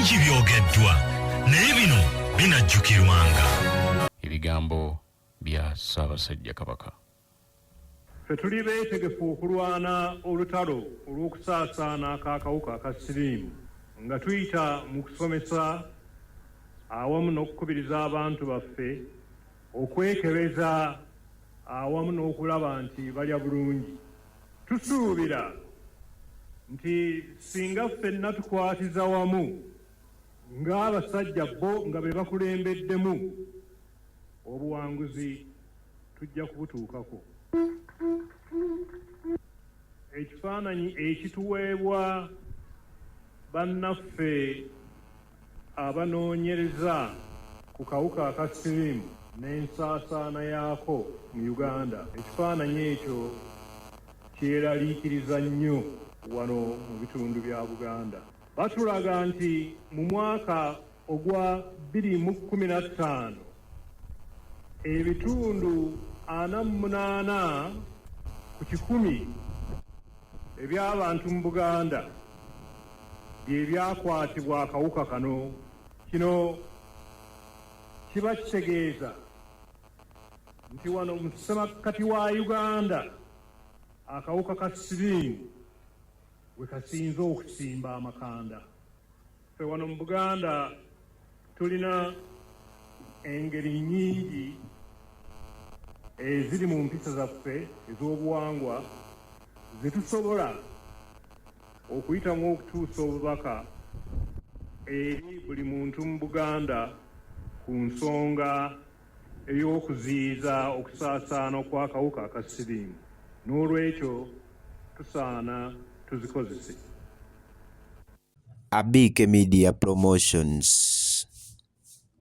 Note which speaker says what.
Speaker 1: bingi byogeddwa naye bino binajjukirwanga.
Speaker 2: Ebigambo bya Ssabasajja Kabaka.
Speaker 3: Ffe tuli beetegefu okulwana olutalo olw'okusaasaana ak'akawuka aka siriimu nga tuyita mu kusomesa awamu n'okukubiriza abantu baffe okwekebeza awamu n'okulaba nti balya bulungi. Tusuubira nti singa ffenna tukwatiza wamu ng'abasajja bo nga be bakulembeddemu, obuwanguzi tujja kubutuukako. Ekifaananyi ekituweebwa bannaffe abanoonyereza ku kawuka aka siriimu n'ensaasaana yaako mu Uganda, ekifaananyi ekyo kyeraliikiriza nnyo wano mu bitundu bya Buganda. Batulaga nti mu mwaka ogwa 2015 ebitundu 48 ku 100 eby'abantu mu Buganda bye byakwatibwa akawuka kano. Kino kiba kitegeeza nti wano mu ssemakkati wa Uganda akawuka ka siriimu we kasinze okusimba amakanda. Ffe wano mu Buganda tulina engeri nnyingi eziri mu mpisa zaffe ez'obuwangwa ze tusobola okuyitamu okutuusa obubaka eri buli muntu mu Buganda ku nsonga ey'okuziyiza okusaasaana okw'akawuka aka siriimu. N'olwekyo tusaana tuzikozese.
Speaker 4: Abike Media Promotions.